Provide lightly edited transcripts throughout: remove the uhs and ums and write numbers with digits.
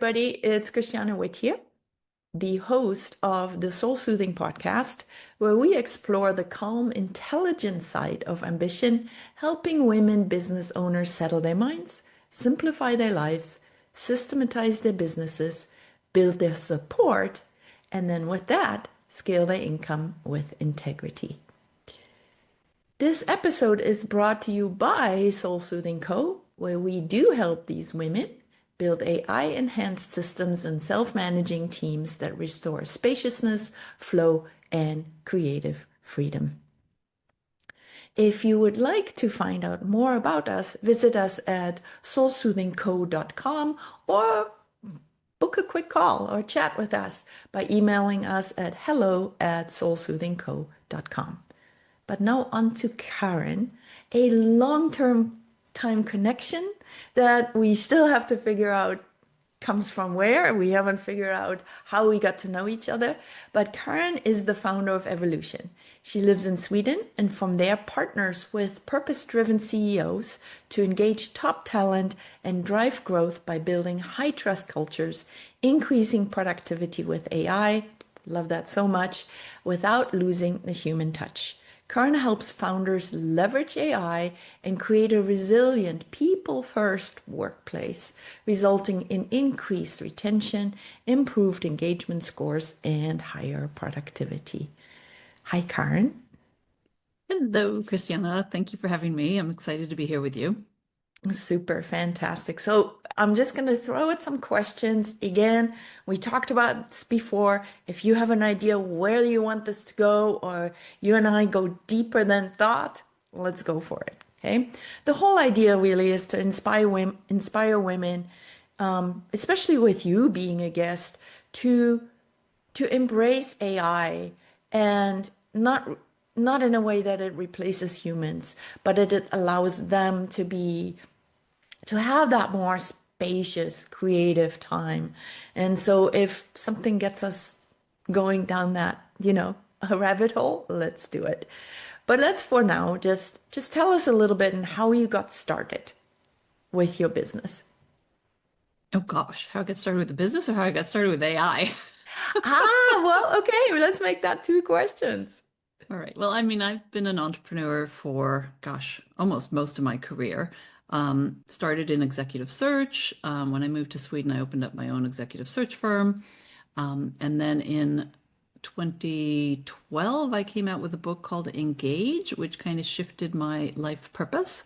everybody. It's Christiana Witt here, the host of the Soul Soothing podcast, where we explore the calm, intelligent side of ambition, helping women business owners settle their minds, simplify their lives, systematize their businesses, build their support, and then with that, scale their income with integrity. This episode is brought to you by Soul Soothing Co., where we do help these women build AI-enhanced systems and self-managing teams that restore spaciousness, flow, and creative freedom. If you would like to find out more about us, visit us at soulsoothingco.com or book a quick call or chat with us by emailing us at hello@soulsoothingco.com. But now on to Karin, a long-term time connection that we still have to figure out comes from where. We haven't figured out how we got to know each other. But Karin is the founder of Evoloshen. She lives in Sweden and from there partners with purpose-driven CEOs to engage top talent and drive growth by building high-trust cultures, increasing productivity with AI, love that so much, without losing the human touch. Karin helps founders leverage AI and create a resilient, people-first workplace, resulting in increased retention, improved engagement scores, and higher productivity. Hi, Karin. Hello, Christiana. Thank you for having me. I'm excited to be here with you. Super fantastic. So I'm just going to throw out some questions. Again, we talked about this before. If you have an idea where you want this to go, or you and I go deeper than thought, let's go for it. Okay. The whole idea really is to inspire women, especially with you being a guest, to embrace AI and not in a way that it replaces humans, but it allows them to have that more spacious, creative time. And so if something gets us going down that, a rabbit hole, let's do it. But let's for now, just tell us a little bit and how you got started with your business. Oh gosh, how I got started with the business or how I got started with AI? Well, okay, let's make that two questions. All right. Well, I've been an entrepreneur for, gosh, almost most of my career. Started in executive search. When I moved to Sweden, I opened up my own executive search firm. And then in 2012, I came out with a book called Engage, which kind of shifted my life purpose.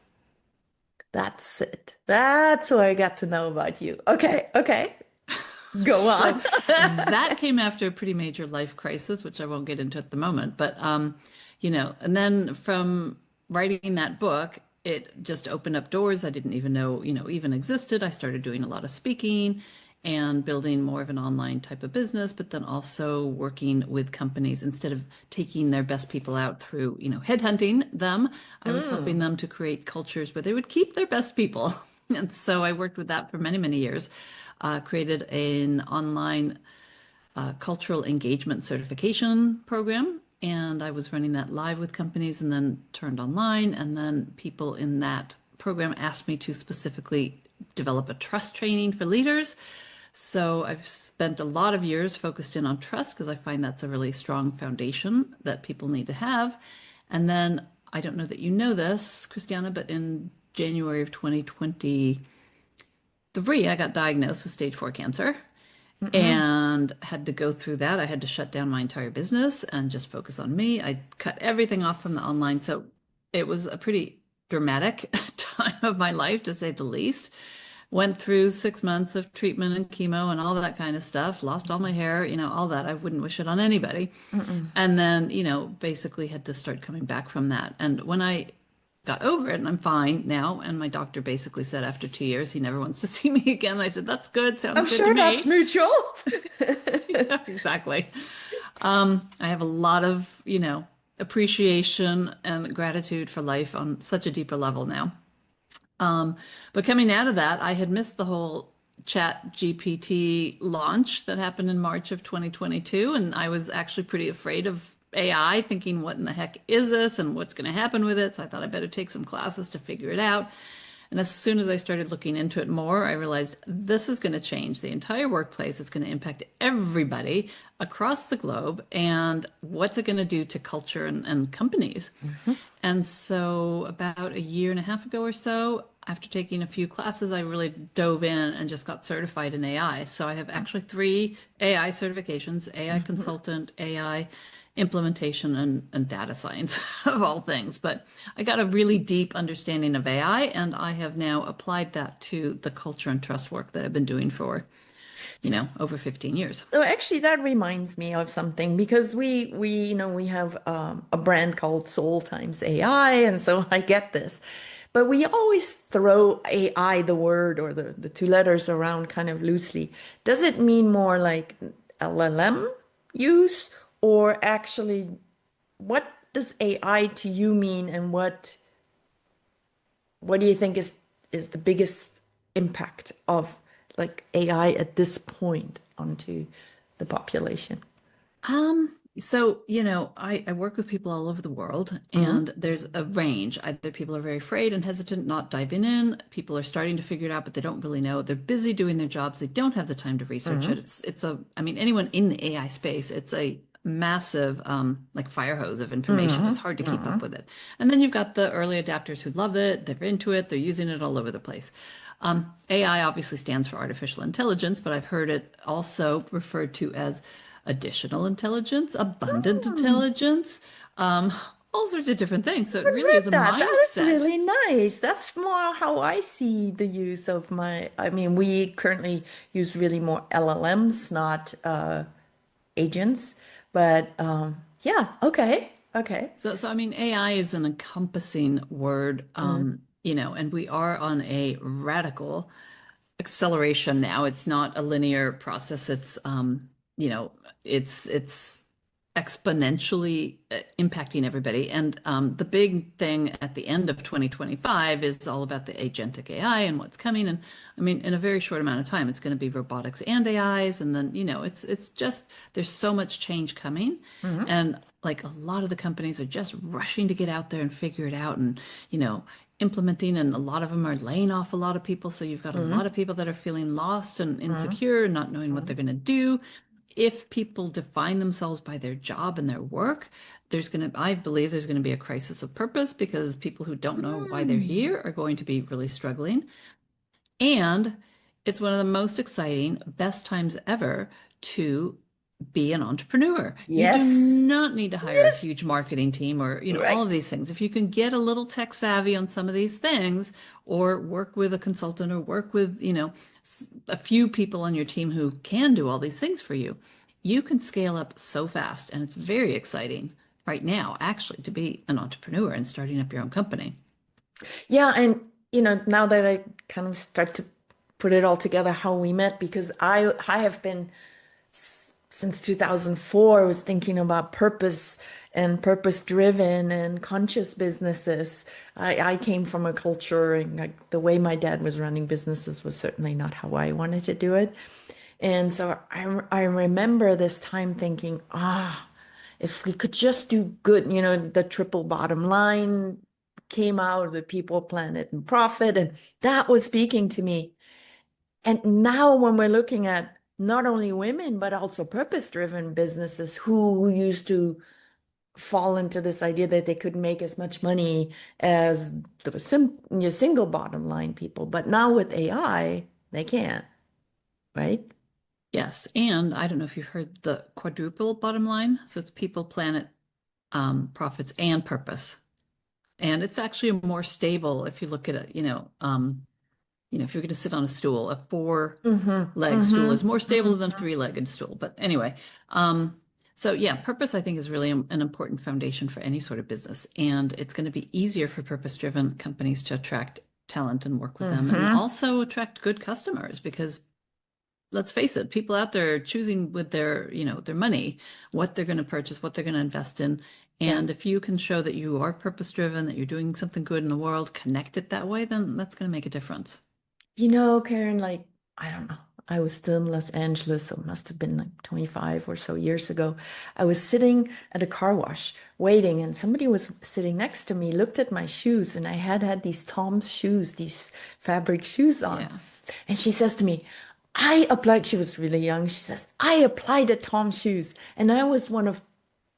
That's it. That's what I got to know about you. Okay, okay. Go on. So that came after a pretty major life crisis, which I won't get into at the moment. But, and then from writing that book, it just opened up doors I didn't even know, even existed. I started doing a lot of speaking and building more of an online type of business, but then also working with companies instead of taking their best people out through, headhunting them. I was helping them to create cultures where they would keep their best people. And so I worked with that for many, many years. Created an online cultural engagement certification program. And I was running that live with companies and then turned online. And then people in that program asked me to specifically develop a trust training for leaders. So I've spent a lot of years focused in on trust because I find that's a really strong foundation that people need to have. And then I don't know that you know this, Christiana, but in January of 2023, I got diagnosed with stage 4 cancer and had to go through that. I had to shut down my entire business and just focus on me. I cut everything off from the online. So it was a pretty dramatic time of my life, to say the least. Went through 6 months of treatment and chemo and all that kind of stuff. Lost all my hair, all that. I wouldn't wish it on anybody. And then, basically had to start coming back from that. And when I got over it and I'm fine now. And my doctor basically said after 2 years, he never wants to see me again. I said, that's good. Sounds good sure to me. that's mutual. Yeah, exactly. I have a lot of, appreciation and gratitude for life on such a deeper level now. But coming out of that, I had missed the whole Chat GPT launch that happened in March of 2022. And I was actually pretty afraid of AI, thinking, what in the heck is this and what's going to happen with it? So I thought I better take some classes to figure it out. And as soon as I started looking into it more, I realized this is going to change the entire workplace. It's going to impact everybody across the globe. And what's it going to do to culture and companies? Mhm. And so, about a year and a half ago or so, after taking a few classes, I really dove in and just got certified in AI. So, I have actually three AI certifications: AI Mhm. consultant, AI implementation, and data science, of all things. But I got a really deep understanding of AI, and I have now applied that to the culture and trust work that I've been doing for, over 15 years. So actually, that reminds me of something because we have a brand called Soul times AI, and so I get this, but we always throw AI, the word or the two letters, around kind of loosely. Does it mean more like LLM use, or actually, what does AI to you mean, and what do you think is the biggest impact of like AI at this point onto the population? I work with people all over the world, Hmm. and there's a range. Either people are very afraid and hesitant, not diving in. People are starting to figure it out, but they don't really know. They're busy doing their jobs. They don't have the time to research it. Hmm. I mean, anyone in the AI space, it's a massive, like fire hose of information. Hmm. It's hard to keep Hmm. up with it. And then you've got the early adapters who love it. They're into it. They're using it all over the place. AI obviously stands for artificial intelligence, but I've heard it also referred to as additional intelligence, abundant Hmm. intelligence, all sorts of different things. So it I've really read is a that. That is mindset. really nice. That's more how I see the use of I mean, we currently use really more LLMs, not agents, but yeah, okay, okay. So I mean, AI is an encompassing word, Mm. and we are on a radical acceleration now. It's not a linear process. You know, it's exponentially impacting everybody. And the big thing at the end of 2025 is all about the agentic AI and what's coming. And I mean, in a very short amount of time, it's going to be robotics and AIs. And then, it's just there's so much change coming. Mhm. And like a lot of the companies are just rushing to get out there and figure it out and, you know, implementing, and a lot of them are laying off a lot of people. So you've got a lot Mhm. of people that are feeling lost and Mhm. insecure and not knowing what they're Mhm. going to do. If people define themselves by their job and their work, I believe there's going to be a crisis of purpose, because people who don't know why they're Mm. here are going to be really struggling. And it's one of the most exciting, best times ever to be an entrepreneur. You do Yes. not need to hire a Yes. huge marketing team or, all of Right. these things. If you can get a little tech savvy on some of these things, or work with a consultant, or work with, a few people on your team who can do all these things for you, you can scale up so fast. And it's very exciting right now, actually, to be an entrepreneur and starting up your own company. Yeah, and now that I kind of start to put it all together, how we met, because I have been since 2004 was thinking about purpose and purpose driven and conscious businesses. I came from a culture, and like the way my dad was running businesses was certainly not how I wanted to do it. And so I remember this time thinking, if we could just do good, the triple bottom line came out of the people, planet, and profit. And that was speaking to me. And now when we're looking at not only women, but also purpose-driven businesses who used to fall into this idea that they could make as much money as your single bottom line people. But now with AI, they can't, right? Yes, and I don't know if you've heard the quadruple bottom line. So it's people, planet, profits, and purpose. And it's actually more stable if you look at it, if you're going to sit on a stool, a Mm-hmm. four-leg stool is Mm-hmm. more stable than a Mm-hmm. three-legged stool. But anyway, so yeah, purpose I think is really an important foundation for any sort of business. And it's going to be easier for purpose-driven companies to attract talent and work with them, and Mm-hmm. also attract good customers, because let's face it, people out there are choosing with their money what they're going to purchase, what they're going to invest in. Yeah. And if you can show that you are purpose driven, that you're doing something good in the world, connect it that way, then that's going to make a difference. Karen, like, I don't know. I was still in Los Angeles, so it must have been like 25 or so years ago. I was sitting at a car wash waiting, and somebody was sitting next to me, looked at my shoes, and I had these Tom's shoes, these fabric shoes on. Yeah. And she says to me, I applied, she was really young. She says, I applied at Tom's shoes, and I was one of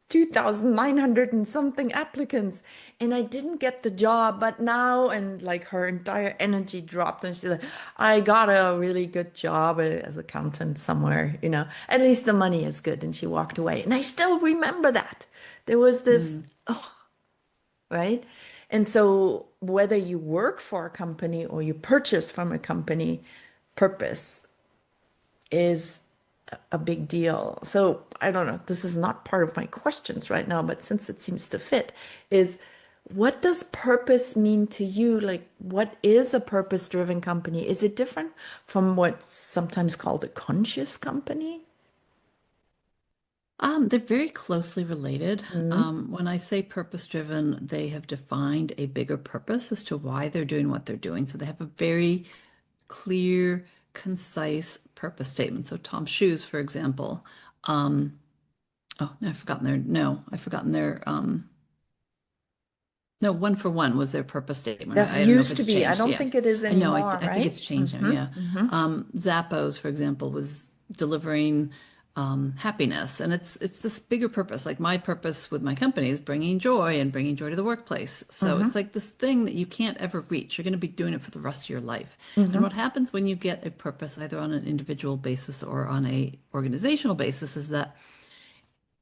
2,900 and something applicants, and I didn't get the job. But now, and like her entire energy dropped, and she's like, I got a really good job as accountant somewhere, at least the money is good. And she walked away. And I still remember that. There was this, Mm. oh, right? And so whether you work for a company or you purchase from a company, purpose is a big deal. So I don't know, this is not part of my questions right now, but since it seems to fit, is what does purpose mean to you? Like, what is a purpose-driven company? Is it different from what's sometimes called a conscious company? They're very closely related. Mm-hmm. When I say purpose-driven, they have defined a bigger purpose as to why they're doing what they're doing. So they have a very clear, concise purpose statement. So Tom's Shoes, for example, oh, no, I've forgotten their, no, One for One was their purpose statement. That I don't know if used to it's be. I changed. don't Yeah. think it is I know. anymore, I think right? it's changed now. Mm-hmm. Yeah. Mm-hmm. Zappos, for example, was delivering happiness, and it's this bigger purpose. Like my purpose with my company is bringing joy and bringing joy to the workplace. So Mm-hmm. it's like this thing that you can't ever reach. You're going to be doing it for the rest of your life. And Mm-hmm. what happens when you get a purpose, either on an individual basis or on a organizational basis, is that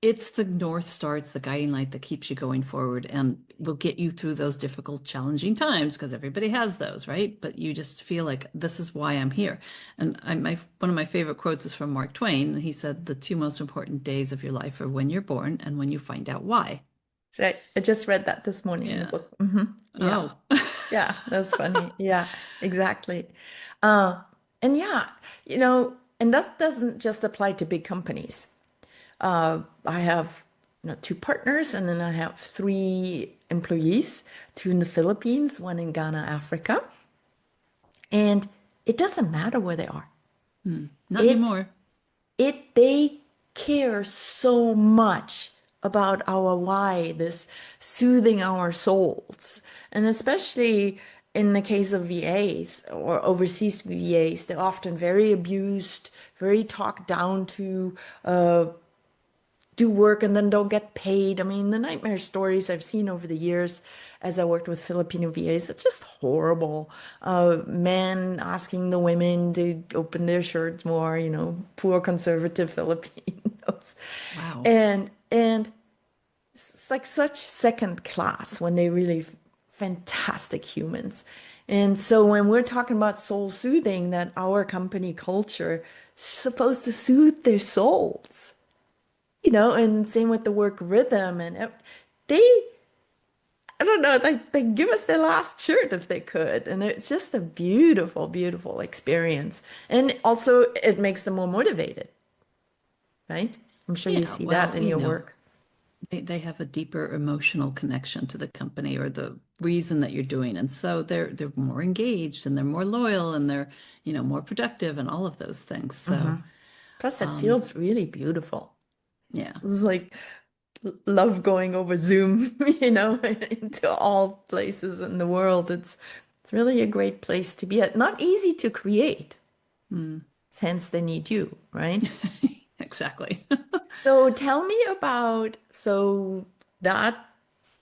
it's the North Star, it's the guiding light that keeps you going forward and will get you through those difficult, challenging times because everybody has those, right? But you just feel like this is why I'm here. And one of my favorite quotes is from Mark Twain. He said, "The two most important days of your life are when you're born and when you find out why." So I just read that this morning in the Yeah. book. Hmm. Yeah. Oh, Yeah, that's funny. Yeah, exactly. Uh, and yeah, and that doesn't just apply to big companies. I have, two partners, and then I have three employees, two in the Philippines, one in Ghana, Africa. And it doesn't matter where they are. not It anymore. they care so much about our why, this soothing our souls. And especially in the case of VAs or overseas VAs, they're often very abused, very talked down to, do work and then don't get paid. I mean, the nightmare stories I've seen over the years as I worked with Filipino VAs, it's just horrible. Men asking the women to open their shirts more, poor conservative Filipinos. Wow. And it's like such second class when they really fantastic humans. And so when we're talking about soul soothing, that our company culture is supposed to soothe their souls, and same with the work rhythm. And they, I don't know, they give us their last shirt if they could. And it's just a beautiful, beautiful experience. And also, it makes them more motivated, right? I'm sure you Yeah. see that Well, in your work. they have a deeper emotional connection to the company or the reason that you're doing. And so they're more engaged and they're more loyal and they're, more productive and all of those things. Hmm. So, Plus, it um, feels really beautiful. yeah. It's like love going over Zoom, into all places in the world. It's really a great place to be at. Not easy to create. Mm. Hence, they need you, right? Exactly. So tell me about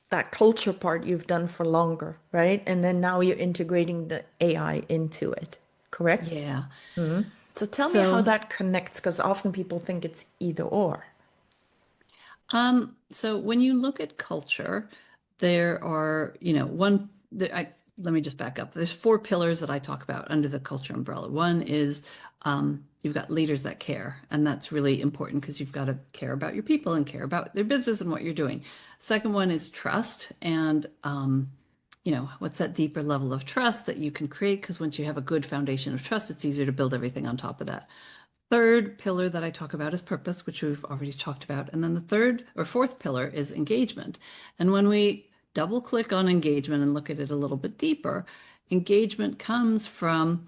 that culture part you've done for longer, right? And then now you're integrating the AI into it, correct? Yeah. Mhm. So tell me how So, that connects, because often people think it's either or. so when you look at culture, there are, let me just back up. There's four pillars that I talk about under the culture umbrella. One is you've got leaders that care, and that's really important because you've got to care about your people and care about their business and what you're doing. Second one is trust, and what's that deeper level of trust that you can create? Because once you have a good foundation of trust, it's easier to build everything on top of that. Third pillar that I talk about is purpose, which we've already talked about. And then the third or fourth pillar is engagement. And when we double click on engagement and look at it a little bit deeper, engagement comes from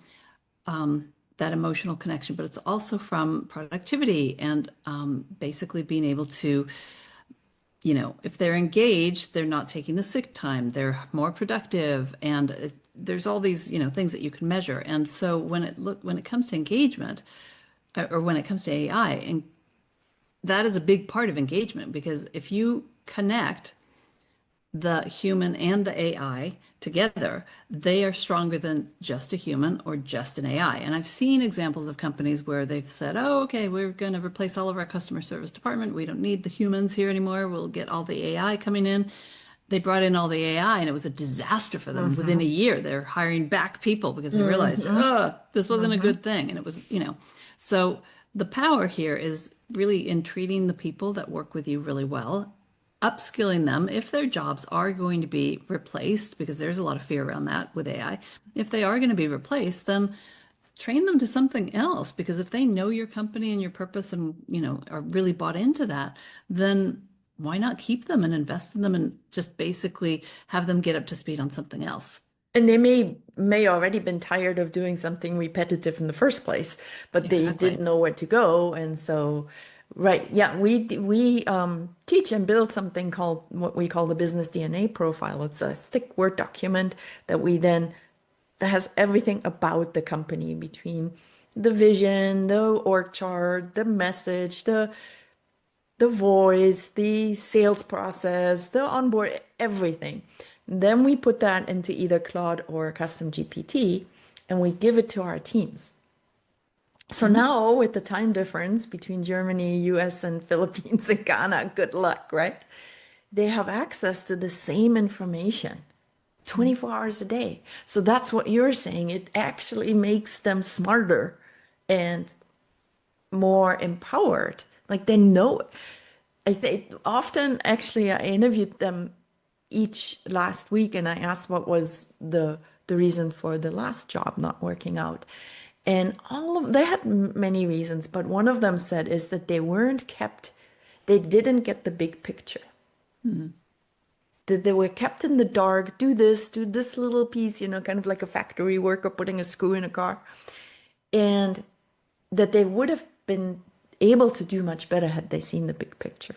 that emotional connection, but it's also from productivity and basically being able to, if they're engaged, they're not taking the sick time, they're more productive, and there's all these, things that you can measure. And so when it comes to engagement, or when it comes to AI, and that is a big part of engagement because if you connect the human and the AI together, they are stronger than just a human or just an AI. And I've seen examples of companies where they've said, oh, okay, we're going to replace all of our customer service department. We don't need the humans here anymore. We'll get all the AI coming in. They brought in all the AI and it was a disaster for them. Within a Mm-hmm. year, they're hiring back people because they realized, Mm-hmm. this wasn't a Mm-hmm. good thing. And it was, so the power here is really in treating the people that work with you really well, upskilling them if their jobs are going to be replaced, because there's a lot of fear around that with AI. If they are going to be replaced, then train them to something else, because if they know your company and your purpose and, are really bought into that, then why not keep them and invest in them and just basically have them get up to speed on something else? And they may already been tired of doing something repetitive in the first place, but they Exactly. didn't know where to go. And so, right, yeah, we teach and build something called what we call the business DNA profile. It's a thick Word document that we then that has everything about the company between the vision, the org chart, the message, the voice, the sales process, the onboard, everything. Then we put that into either Claude or custom GPT and we give it to our teams. So Mhm. now with the time difference between Germany, US, and Philippines and Ghana, good luck, right? They have access to the same information 24 hours a day. So that's what you're saying. It actually makes them smarter and more empowered. Like they know. I think often actually I interviewed them each last week and I asked what was the reason for the last job not working out. And all of they had many reasons, but one of them said is that they didn't get the big picture. Mhm. That they were kept in the dark, do this little piece, kind of like a factory worker putting a screw in a car. And that they would have been able to do much better had they seen the big picture.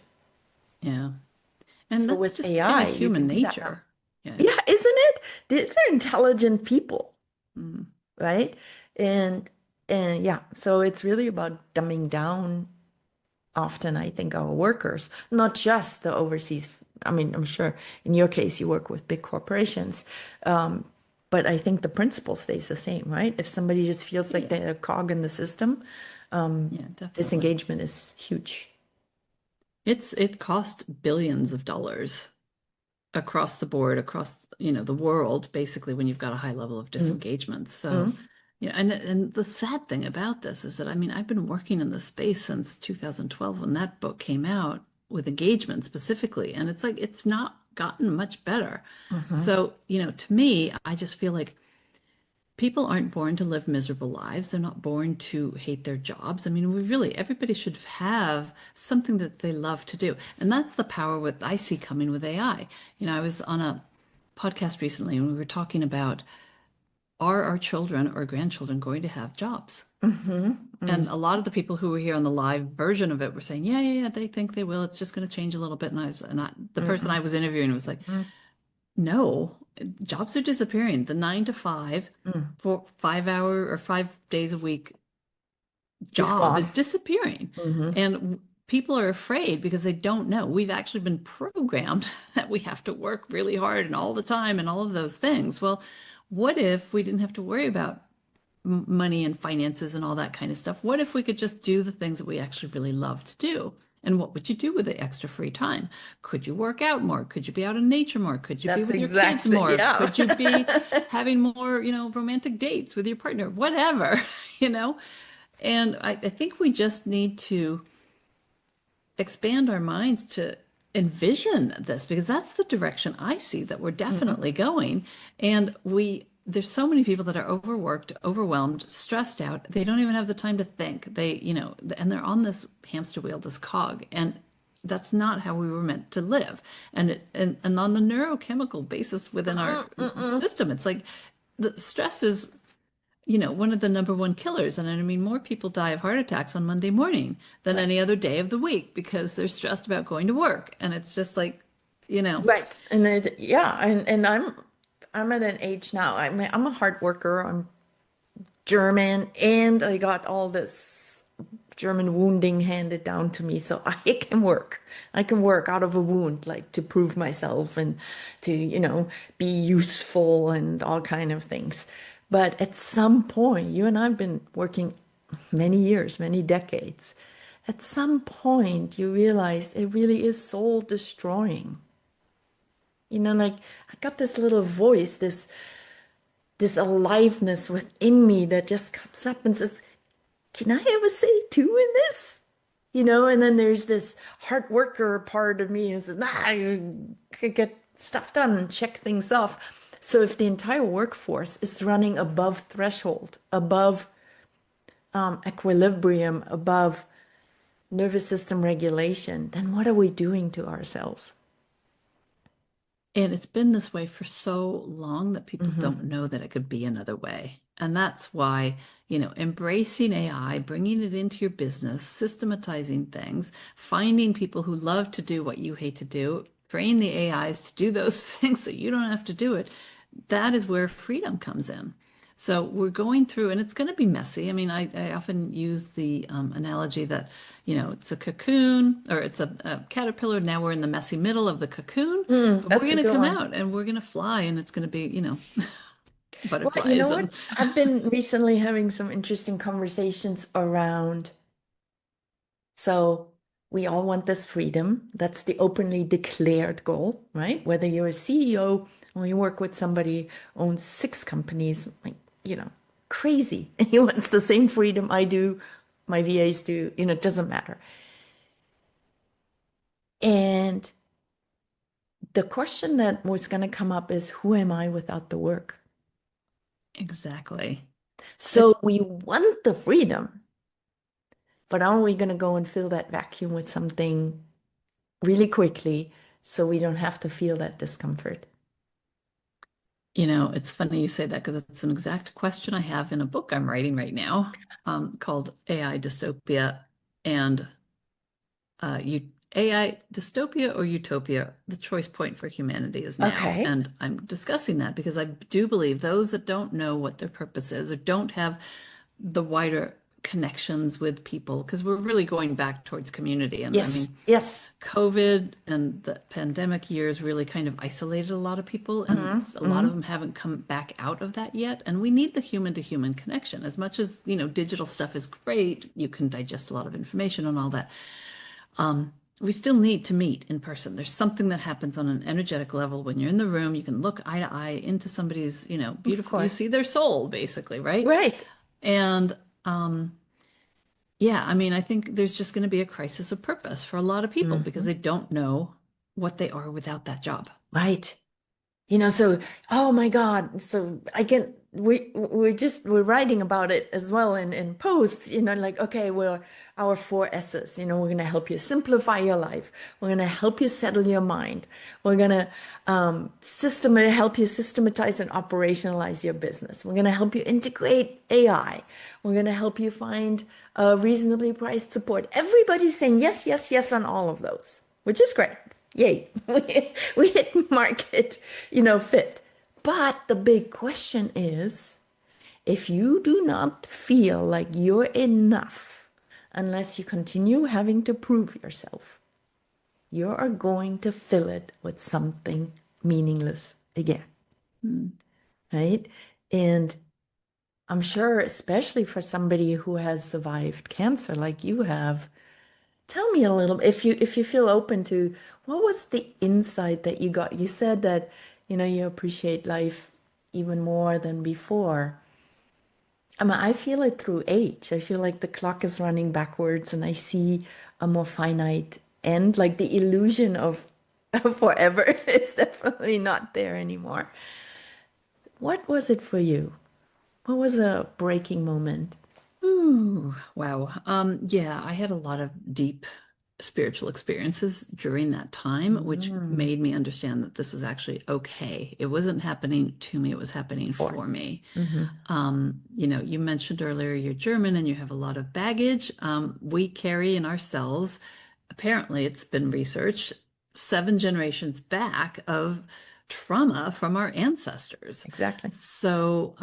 Yeah. And So that's with just kind AI, of you human can do that now. nature. Yeah. Yeah, isn't it? These are intelligent people, Mm. right? And and yeah, so it's really about dumbing down often, I think, our workers, not just the overseas. I mean, I'm sure in your case you work with big corporations, um, but I think the principle stays the same, right? If somebody just feels like Yeah. they're a cog in the system, Yeah, definitely. disengagement is huge. It costs billions of dollars across the board, across, the world, basically, when you've got a high level of Mm, disengagement. So, mm, and the sad thing about this is that, I mean, I've been working in this space since 2012 when that book came out, with engagement specifically, and it's like it's not gotten much better. mhm. So, to me, I just feel like people aren't born to live miserable lives. They're not born to hate their jobs. I mean, everybody should have something that they love to do. And that's the power with I see coming with AI. I was on a podcast recently and we were talking about, are our children or grandchildren going to have jobs? Mhm, And mm, a lot of the people who were here on the live version of it were saying, yeah, yeah, yeah, they think they will. It's just going to change a little bit. The person I mm, was interviewing was like, mm, no, jobs are disappearing. The 9 to 5 mm. for 5 hour or 5 days a week Is job gone. is disappearing. Hmm. And people are afraid because they don't know. We've actually been programmed that we have to work really hard and all the time and all of those things. Well, what if we didn't have to worry about money and finances and all that kind of stuff? What if we could just do the things that we actually really love to do? And what would you do with the extra free time? Could you work out more? Could you be out in nature more? Could you be That's with your kids exactly, more? yeah. Could you be having more, romantic dates with your partner? Whatever, you know? And I think we just need to expand our minds to envision this, because that's the direction I see that we're Mhm. definitely going. And there's so many people that are overworked, overwhelmed, stressed out. They don't even have the time to think. And they're on this hamster wheel, this cog. And that's not how we were meant to live. And on the neurochemical basis within our Mm, mm, mm. system, it's like the stress is, one of the number one killers. And I mean, more people die of heart attacks on Monday morning than Right. any other day of the week because they're stressed about going to work. And it's just like, you know, Right. And then, yeah, and I'm at an age now. I'm a hard worker. I'm German, and I got all this German wounding handed down to me, so I can work. I can work out of a wound, like to prove myself and to, be useful and all kind of things. But at some point, you and I've been working many years, many decades. At some point, you realize it really is soul destroying. Like I got this little voice, this aliveness within me that just comes up and says, can I have a say too in this? And then there's this hard worker part of me who says, nah, you could get stuff done and check things off. So if the entire workforce is running above threshold, above equilibrium, above nervous system regulation, then what are we doing to ourselves? and it's been this way for so long that people Hmm. don't know that it could be another way. And that's why, embracing AI, bringing it into your business, systematizing things, finding people who love to do what you hate to do, train the AIs to do those things so you don't have to do it. That is where freedom comes in. So we're going through, and it's going to be messy. I mean, I often use the analogy that, it's a cocoon or it's a caterpillar. Now we're in the messy middle of the cocoon, but we're That's a going to good come one. out and we're going to fly, and it's going to be, Well, you know butterflies what? and I've been recently having some interesting conversations around. So we all want this freedom. That's the openly declared goal, right? Whether you're a CEO or you work with somebody who owns six companies, like, crazy. And he wants the same freedom I do, my VAs do, it doesn't matter. And the question that was going to come up is, who am I without the work? exactly. So It's, we want the freedom, but are we going to go and fill that vacuum with something really quickly so we don't have to feel that discomfort? it's funny you say that because it's an exact question I have in a book I'm writing right now, called AI Dystopia and you AI dystopia or utopia, the choice point for humanity is now. Okay. And I'm discussing that because I do believe those that don't know what their purpose is or don't have the wider connections with people, because we're really going back towards community. And I Yes. mean, Yes. COVID and the pandemic years really kind of isolated a lot of people, and Hmm. a lot of Hmm. them haven't come back out of that yet. And we need the human to human connection. As much as, digital stuff is great, you can digest a lot of information and all that. We still need to meet in person. There's something that happens on an energetic level when you're in the room. You can look eye to eye into somebody's, Of beautiful, you course. see their soul basically, right? Right. And yeah, I mean, I think there's just going to be a crisis of purpose for a lot of people because Hmm. they don't know what they are without that job. Right. So, oh my God. So I can, we're writing about it as well in posts, like, okay, well, our four S's, we're going to help you simplify your life. We're going to help you settle your mind. We're going to help you systematize and operationalize your business. We're going to help you integrate AI. We're going to help you find reasonably priced support. Everybody's saying yes, yes, yes on all of those, which is great. Yay. We hit market, fit. But the big question is, if you do not feel like you're enough, unless you continue having to prove yourself, you are going to fill it with something meaningless again, Hmm. right? And I'm sure, especially for somebody who has survived cancer like you have, tell me a little, if you feel open to, what was the insight that you got? You said that, you appreciate life even more than before. I mean, I feel it through age. I feel like the clock is running backwards and I see a more finite end, like the illusion of forever is definitely not there anymore. What was it for you? What was a breaking moment? Ooh, wow. Yeah, I had a lot of deep spiritual experiences during that time, which Mm. made me understand that this was actually okay. It wasn't happening to me, it was happening For for you. me. Hmm. You mentioned earlier you're German and you have a lot of baggage. We carry in our cells, apparently it's been researched, 7 generations back of trauma from our ancestors. Exactly. So,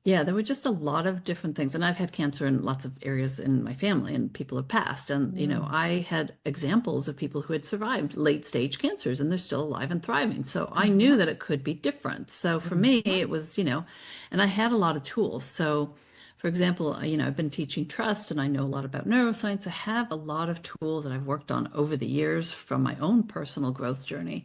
yeah, there were just a lot of different things. And I've had cancer in lots of areas in my family, and people have passed. And, Mm. I had examples of people who had survived late stage cancers and they're still alive and thriving. So I knew Mhm. that it could be different. So for me, Mhm. it was, and I had a lot of tools. So, for example, I've been teaching trust and I know a lot about neuroscience. I have a lot of tools that I've worked on over the years from my own personal growth journey.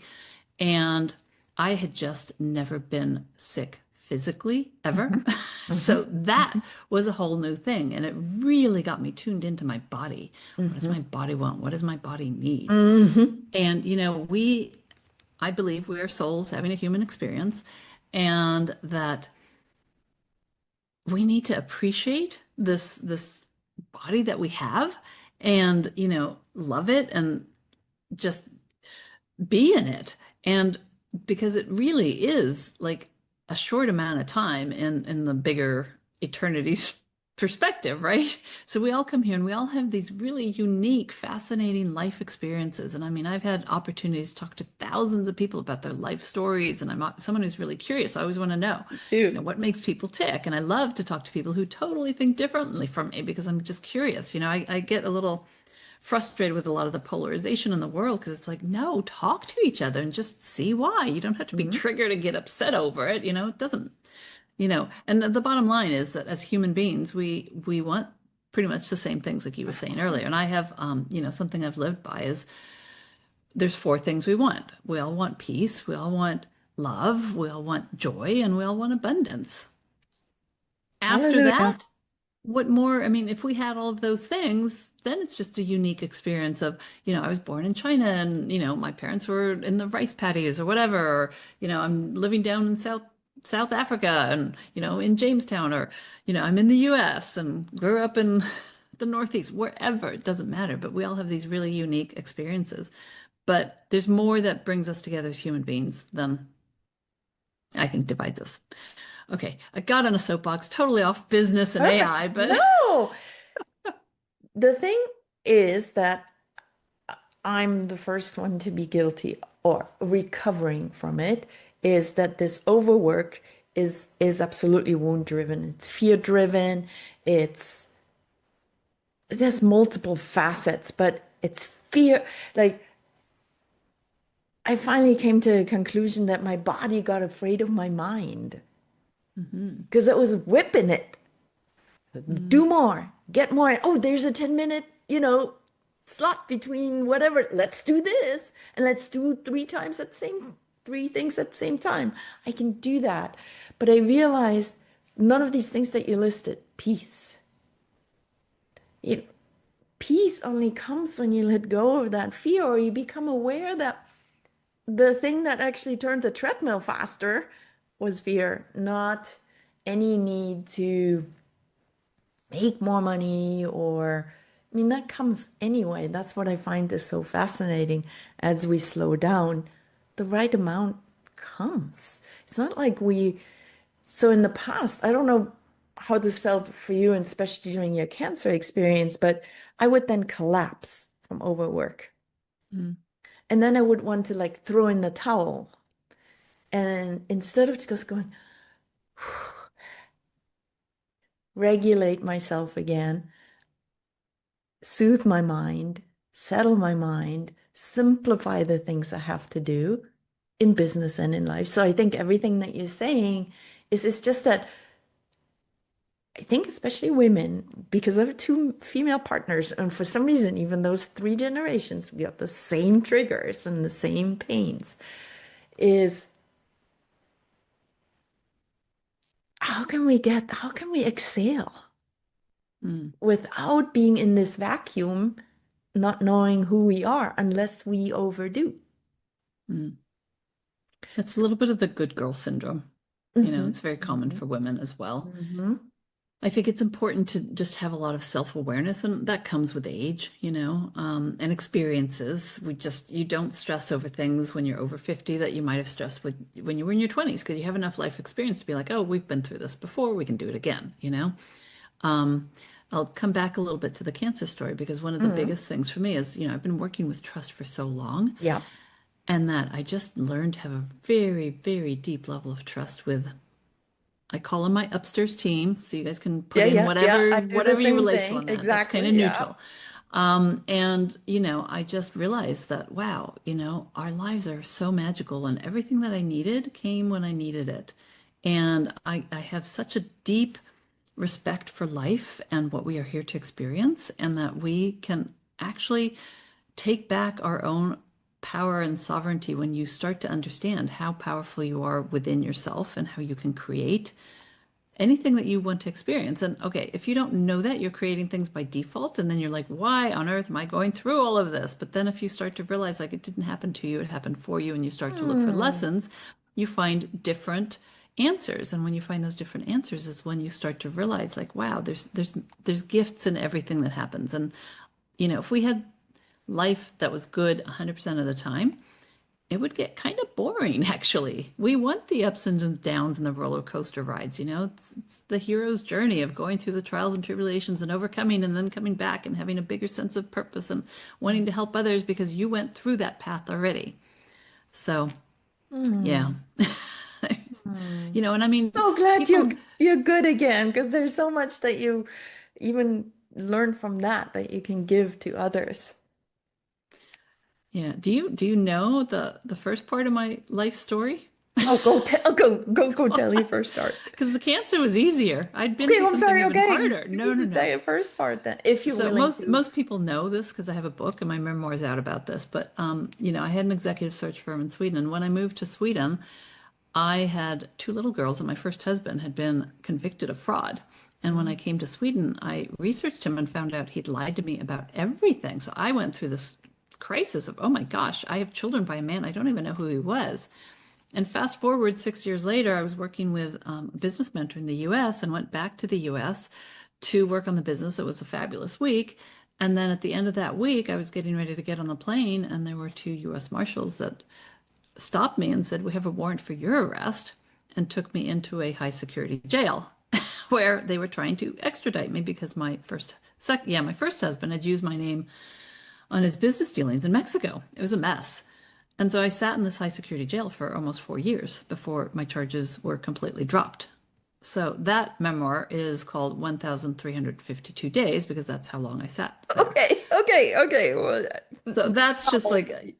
And I had just never been sick physically ever. Mhm. So Mhm. that was a whole new thing. And it really got me tuned into my body. What does my Mhm. body want? What does my body need? Mhm. And, I believe we are souls having a human experience, and that we need to appreciate this body that we have and, love it and just be in it. And because it really is like a short amount of time in the bigger eternity's perspective, right? So we all come here and we all have these really unique, fascinating life experiences. And I mean, I've had opportunities to talk to thousands of people about their life stories, and I'm someone who's really curious. I always want to know, Dude. what makes people tick. And I love to talk to people who totally think differently from me because I'm just curious. I get a little frustrated with a lot of the polarization in the world because it's like, no, talk to each other and just see why. You don't have to be Mhm. triggered and get upset over it. It doesn't, and the bottom line is that as human beings, we want pretty much the same things like you were Of saying earlier. And course. I have, something I've lived by is there's 4 things we want. We all want peace, we all want love, we all want joy, and we all want abundance. After Hallelujah. that, what more? I mean, if we had all of those things, then it's just a unique experience of, I was born in China and, my parents were in the rice paddies or whatever, or, I'm living down in South Africa and, in Jamestown, or, I'm in the US and grew up in the Northeast, wherever, it doesn't matter. But we all have these really unique experiences. But there's more that brings us together as human beings than I think divides us. Okay, I got on a soapbox, totally off business and Perfect. AI, but No, the thing is that I'm the first one to be guilty or recovering from it is that this overwork is absolutely wound driven. It's fear driven. It's it has multiple facets, but it's fear. Like I finally came to a conclusion that my body got afraid of my mind Mhm. because it was whipping it. Mm, Do more, get more. Oh, there's a 10-minute, slot between whatever. Let's do this. And let's do three things at the same time. I can do that. But I realized none of these things that you listed, peace. It, peace only comes when you let go of that fear or you become aware that the thing that actually turned the treadmill faster was fear, not any need to make more money or I mean that comes anyway. That's what I find is so fascinating as we slow down. The right amount comes. It's not like we so in the past, I don't know how this felt for you and especially during your cancer experience, but I would then collapse from overwork. mm, And then I would want to like throw in the towel. And instead of just going, regulate myself again, soothe my mind, settle my mind, simplify the things I have to do in business and in life. So I think everything that you're saying is it's just that I think especially women, because I have 2 female partners, and for some reason, even those 3 generations, we have the same triggers and the same pains, is how can we exhale mm, without being in this vacuum, not knowing who we are unless we overdo. mm. It's a little bit of the good girl syndrome. Hmm. It's very common Hmm. for women as well. Hmm. I think it's important to just have a lot of self-awareness, and that comes with age, and experiences. You don't stress over things when you're over 50 that you might have stressed with when you were in your 20s, because you have enough life experience to be like, oh, we've been through this before, we can do it again. Um, I'll come back a little bit to the cancer story because one of the Mm. biggest things for me is, I've been working with trust for so long, Yeah. and that I just learned to have a very, very deep level of trust with, I call them my upstairs team. So you guys can Yeah, put in yeah, yeah. whatever I do the whatever you same relate to thing. on that. That's kind of Exactly. Yeah. neutral. And I just realized that, wow, our lives are so magical, and everything that I needed came when I needed it. And I have such a deep respect for life and what we are here to experience, and that we can actually take back our own power and sovereignty when you start to understand how powerful you are within yourself and how you can create anything that you want to experience. And okay, if you don't know that, you're creating things by default, and then you're like, why on earth am I going through all of this? But then if you start to realize like it didn't happen to you, it happened for you, and you start to look for Hmm. lessons, you find different answers. And when you find those different answers is when you start to realize like, wow, there's gifts in everything that happens. And if we had life that was good 100% of the time, it would get kind of boring, actually. We want the ups and downs and the roller coaster rides, It's the hero's journey of going through the trials and tribulations and overcoming and then coming back and having a bigger sense of purpose and wanting to help others because you went through that path already. So, yeah. Hmm. Hmm. And I mean, So glad people, you're good again because there's so much that you even learn from that that you can give to others. yeah. Do you know the first part of my life story? Oh, go tell, go tell your first start. Because the cancer was easier. I'd been Okay, through I'm something sorry. even Okay, harder. give No, me no, the no. second first part then, if you're So willing most to. most people know this because I have a book and my memoirs out about this. But I had an executive search firm in Sweden, and when I moved to Sweden, I had two little girls, and my first husband had been convicted of fraud. And when I Mm. came to Sweden, I researched him and found out he'd lied to me about everything. So I went through this crisis of, oh my gosh, I have children by a man. I don't even know who he was. And fast forward 6 years later, I was working with a business mentor in the US and went back to the US to work on the business. It was a fabulous week. And then at the end of that week, I was getting ready to get on the plane, and there were two US Marshals that stopped me and said, we have a warrant for your arrest, and took me into a high security jail where they were trying to extradite me because my first husband had used my name on his business dealings in Mexico. It was a mess. And so I sat in this high security jail for almost 4 years before my charges were completely dropped. So that memoir is called 1,352 Days because that's how long I sat there. Okay, okay, okay. Well, So that's just wow. like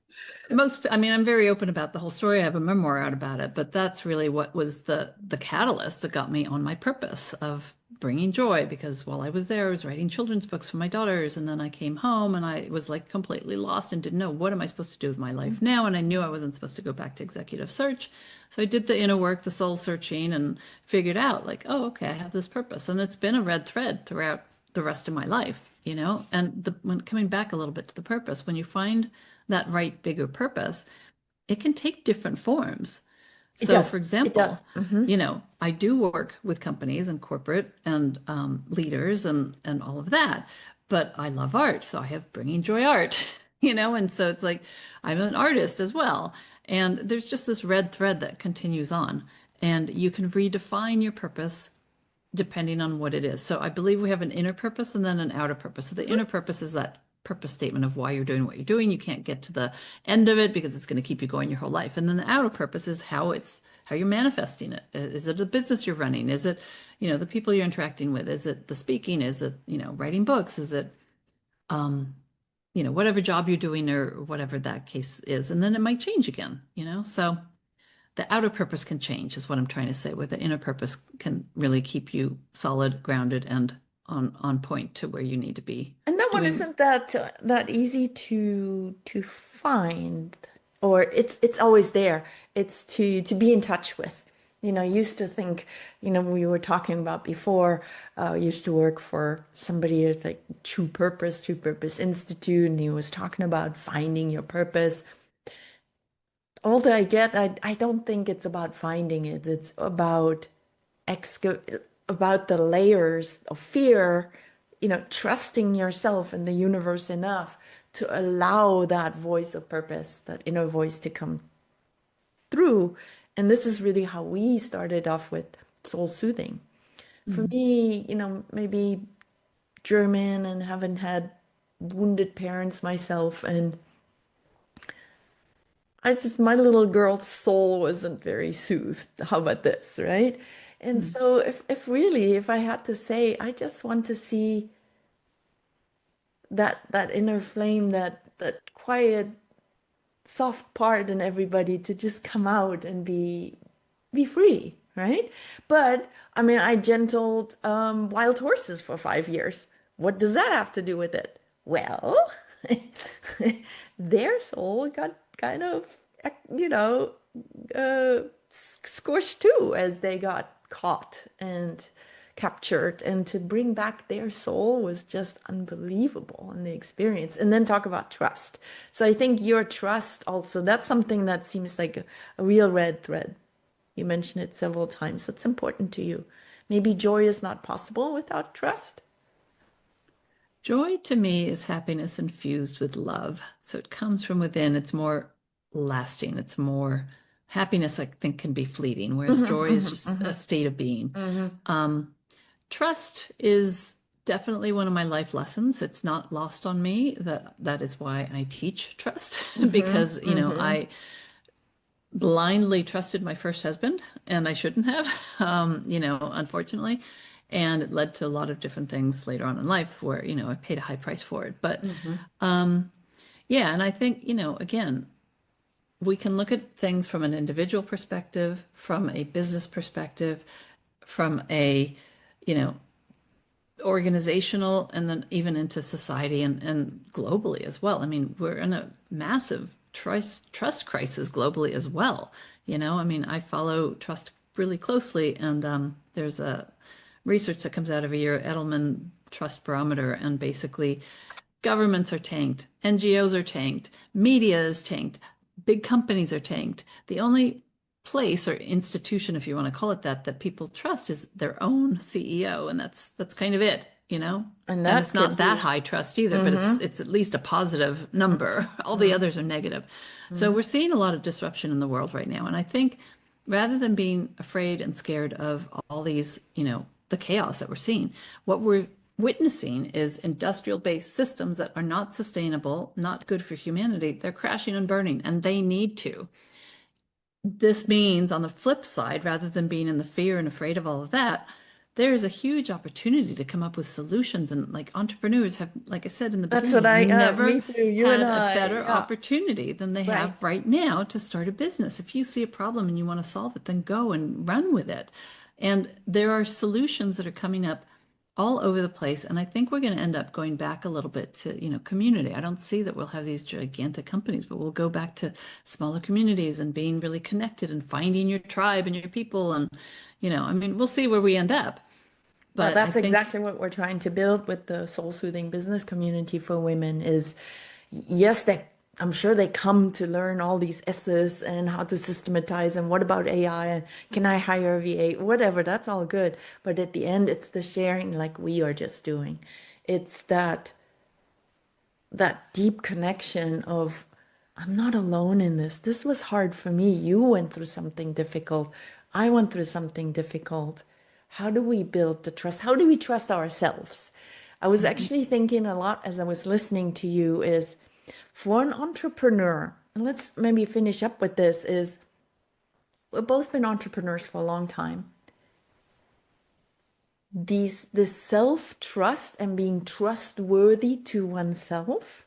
I mean, I'm very open about the whole story. I have a memoir out about it, but that's really what was the catalyst that got me on my purpose of bringing joy. Because while I was there, I was writing children's books for my daughters, and then I came home and I was like completely lost and didn't know what am I supposed to do with my life now. And I knew I wasn't supposed to go back to executive search, so I did the inner work, the soul searching, and figured out like, oh, okay, I have this purpose, and it's been a red thread throughout the rest of my life. And when coming back a little bit to the purpose, when you find that right bigger purpose, it can take different forms. It So, for does. It example, does. Hmm. I do work with companies and corporate and leaders and all of that, but I love art, so I have bringing joy art, and so it's like I'm an artist as well, and there's just this red thread that continues on, and you can redefine your purpose depending on what it is. So I believe we have an inner purpose and then an outer purpose. So the inner purpose is that purpose statement of why you're doing what you're doing. You can't get to the end of it because it's going to keep you going your whole life. And then the outer purpose is how you're manifesting it. Is it a business you're running? Is it, the people you're interacting with? Is it the speaking? Is it, writing books? Is it um, whatever job you're doing or whatever that case is. And then it might change again. So the outer purpose can change, is what I'm trying to say, where the inner purpose can really keep you solid, grounded, and on point to where you need to be And that one doing. isn't that easy to find, or it's always there. It's to be in touch with. I used to think, we were talking about before, I used to work for somebody at like True Purpose Institute, and he was talking about finding your purpose. Older I get, I don't think it's about finding it. It's about exca about the layers of fear, trusting yourself and the universe enough to allow that voice of purpose, that inner voice to come through. And this is really how we started off with soul soothing. For Mm. me, maybe German and haven't had wounded parents myself, and my little girl's soul wasn't very soothed. How about this, right? And Mm. so if I had to say, I just want to see that inner flame, that quiet, soft part in everybody to just come out and be free, right? But I mean, I gentled wild horses for 5 years. What does that have to do with it? Well, their soul got kind of, you know, squished too as they got caught and captured. And to bring back their soul was just unbelievable in the experience. And then talk about trust. So I think your trust also, that's something that seems like a real red thread. You mentioned it several times. That's important to you. Maybe joy is not possible without trust. Joy to me is happiness infused with love. So it comes from within. It's more lasting. It's more happiness, I think, can be fleeting, whereas Hmm, joy is hmm, just a hmm, state of being. hmm. Um, Trust is definitely one of my life lessons. It's not lost on me that is why I teach trust Hmm, because, hmm. I blindly trusted my first husband and I shouldn't have, unfortunately. And it led to a lot of different things later on in life where, I paid a high price for it. But Hmm. yeah, and I think, again, we can look at things from an individual perspective, from a business perspective, from a, you know, organizational, and then even into society and globally as well. I mean, we're in a massive trust crisis globally as well. I mean, I follow trust really closely, and there's a research that comes out every year, Edelman Trust Barometer, and basically governments are tanked, NGOs are tanked, media is tanked, big companies are tanked. The only place or institution, if you want to call it that, that people trust is their own CEO, and that's kind of it, And And that it's could not that be. high trust either, but it's Hmm, it's at least a positive number. All the hmm, others are negative. So hmm. we're seeing a lot of disruption in the world right now, and I think rather than being afraid and scared of all these, the chaos that we're seeing, what we're witnessing is industrial based systems that are not sustainable, not good for humanity. They're crashing and burning, and they need to. This means, on the flip side, rather than being in the fear and afraid of all of that, there is a huge opportunity to come up with solutions. And like entrepreneurs have, like I said in the That's what beginning, me never too, you and had a I. better Yeah, opportunity than they have right. right now to start a business. If you see a problem and you want to solve it, then go and run with it. And there are solutions that are coming up all over the place. And I think we're going to end up going back a little bit to, community. I don't see that we'll have these gigantic companies, but we'll go back to smaller communities and being really connected and finding your tribe and your people. And, I mean, we'll see where we end up. Well, But I that's think exactly what we're trying to build with the soul soothing business community for women is yes, I'm sure they come to learn all these S's and how to systematize and what about AI and can I hire a VA, whatever, that's all good. But at the end, it's the sharing like we are just doing. It's that deep connection of I'm not alone in this. This was hard for me. You went through something difficult. I went through something difficult. How do we build the trust? How do we trust ourselves? I was mhm. actually thinking a lot as I was listening to you is for an entrepreneur, and let's maybe finish up with this, is we've both been entrepreneurs for a long time. This self-trust and being trustworthy to oneself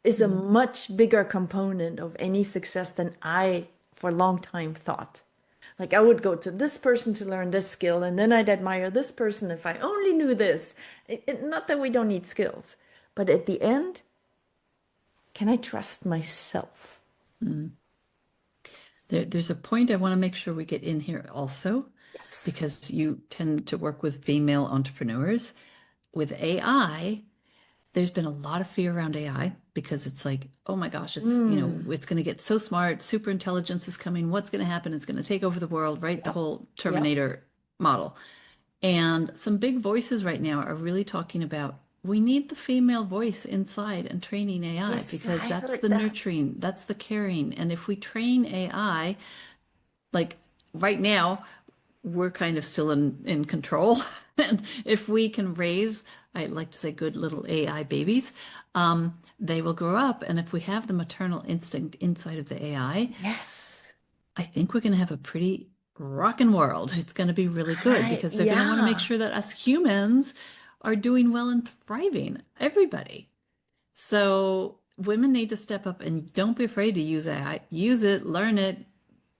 is a Mhm. much bigger component of any success than I, for a long time, thought. Like I would go to this person to learn this skill, and then I'd admire this person if I only knew this. Not that we don't need skills, but at the end, can I trust myself? Mm. There's a point I want to make sure we get in here also, Yes. because you tend to work with female entrepreneurs. With AI, there's been a lot of fear around AI because it's like, oh my gosh, Mm. it's going to get so smart. Super intelligence is coming. What's going to happen? It's going to take over the world, right? The Yep. whole Yep. Terminator model. And some big voices right now are really talking about we need the female voice inside and training AI Yes, because I that's heard the that. nurturing, that's the caring. And if we train AI, like right now, we're kind of still in control. And if we can raise, I like to say, good little AI babies, they will grow up. And if we have the maternal instinct inside of the AI, Yes. I think we're going to have a pretty rockin' world. It's going to be really good Right. because they're going to want to make Yeah. sure that us humans are doing well and thriving, everybody. So women need to step up and don't be afraid to use AI. Use it, learn it,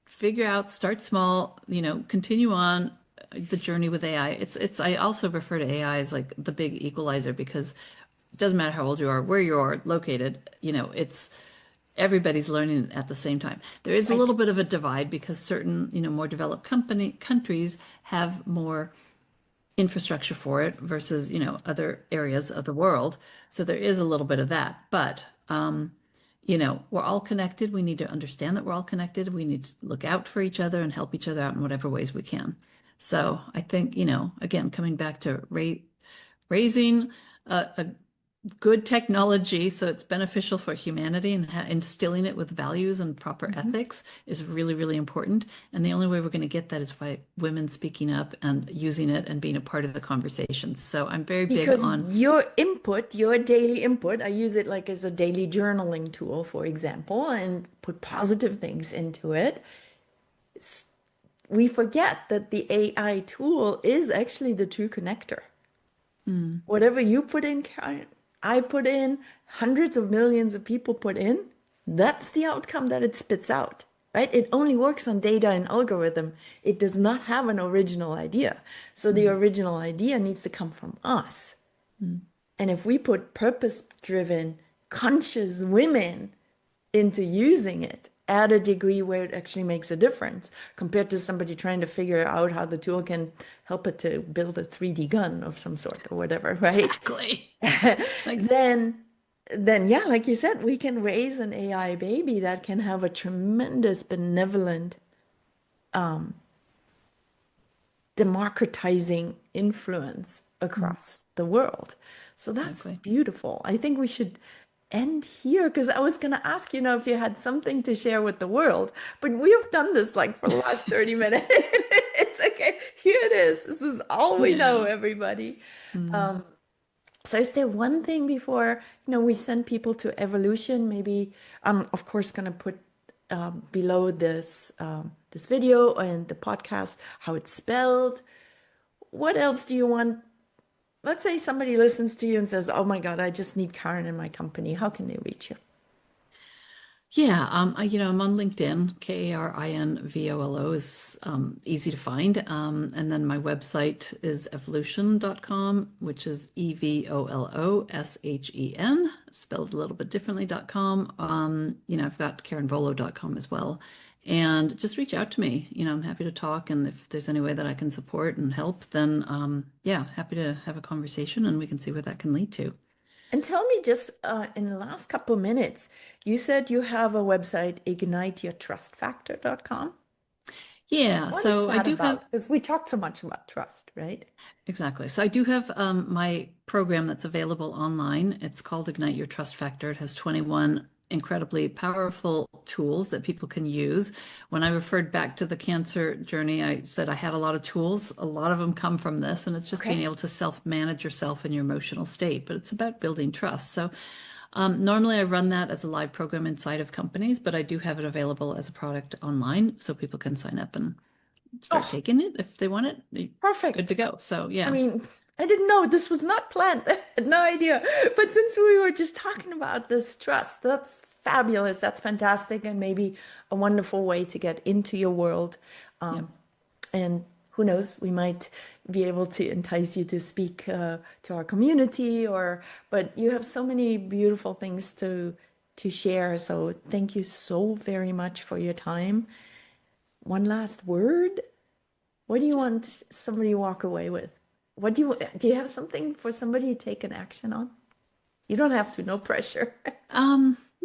figure out, start small, continue on the journey with AI. I also refer to AI as like the big equalizer because it doesn't matter how old you are, where you are located, it's everybody's learning at the same time. There is a little Right. bit of a divide because certain, more developed countries have more infrastructure for it versus, other areas of the world. So there is a little bit of that. But we're all connected. We need to understand that we're all connected. We need to look out for each other and help each other out in whatever ways we can. So I think, again, coming back to raising a good technology so it's beneficial for humanity and instilling it with values and proper Mhm. ethics is really, really important. And the only way we're going to get that is by women speaking up and using it and being a part of the conversation. So I'm very big Because on, your input, your daily input, I use it like as a daily journaling tool, for example, and put positive things into it. We forget that the AI tool is actually the true connector. mm, Whatever you put in, Karen, I put in, hundreds of millions of people put in, that's the outcome that it spits out, right? It only works on data and algorithm. It does not have an original idea. So the mm, original idea needs to come from us. mm, And if we put purpose-driven, conscious women into using it at a degree where it actually makes a difference compared to somebody trying to figure out how the tool can help it to build a 3D gun of some sort or whatever, right? exactly. Like, then then yeah, like you said, we can raise an AI baby that can have a tremendous benevolent democratizing influence mm, across the world. So that's exactly. beautiful. I think we should end here because I was going to ask, if you had something to share with the world, but we have done this like for the last 30 minutes. It's okay. Here it is. This is all we know, Yeah. everybody. Mm. Um, so is there one thing before, we send people to Evolution? Maybe I'm of course going to put below this video and the podcast how it's spelled. What else do you want? Let's say somebody listens to you and says, "Oh my God, I just need Karen in my company." How can they reach you? Yeah, I'm on LinkedIn. KarinVolo is easy to find. And then my website is evolution.com, which is Evoloshen, spelled a little bit differently.com. I've got KarinVolo.com as well. And just reach out to me. I'm happy to talk. And if there's any way that I can support and help, then yeah, happy to have a conversation and we can see where that can lead to. And tell me just in the last couple minutes, you said you have a website, igniteyourtrustfactor.com. Yeah, What is so I that do have about? Because we talked so much about trust, right? exactly. So I do have my program that's available online. It's called Ignite Your Trust Factor. It has 21 incredibly powerful tools that people can use. When I referred back to the cancer journey, I said I had a lot of tools. A lot of them come from this, and it's just being Okay. able to self-manage yourself and your emotional state. But it's about building trust. So normally I run that as a live program inside of companies, but I do have it available as a product online so people can sign up and start Oh, taking it if they want it. It's good to perfect. go. So I yeah. mean, I didn't know this was not planned. I had no idea. But since we were just talking about this trust, that's fabulous. That's fantastic. And maybe a wonderful way to get into your world. Yep. Um, and who knows, we might be able to entice you to speak to our community but you have so many beautiful things to share. So thank you so very much for your time. One last word. What do you Just want somebody to walk away with? What do you have something for somebody to take an action on? You don't have to, no pressure.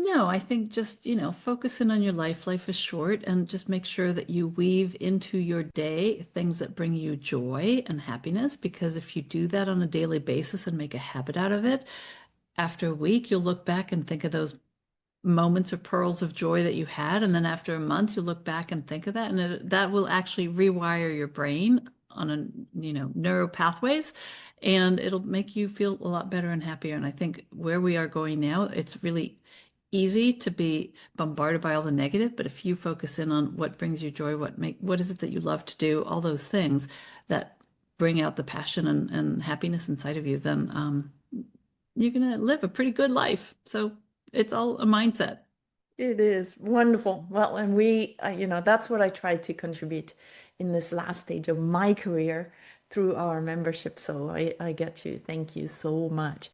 No, I think just, focus in on your life. Life is short, and just make sure that you weave into your day things that bring you joy and happiness. Because if you do that on a daily basis and make a habit out of it, after a week, you'll look back and think of those moments or pearls of joy that you had. And then after a month, you look back and think of that, and that will actually rewire your brain on neural pathways, and it'll make you feel a lot better and happier. And I think where we are going now, it's really easy to be bombarded by all the negative, but if you focus in on what brings you joy, what is it that you love to do, all those things that bring out the passion and happiness inside of you, then you're gonna live a pretty good life. So it's all a mindset. It is wonderful. Well, and that's what I try to contribute in this last stage of my career through our membership. So I get you. Thank you so much.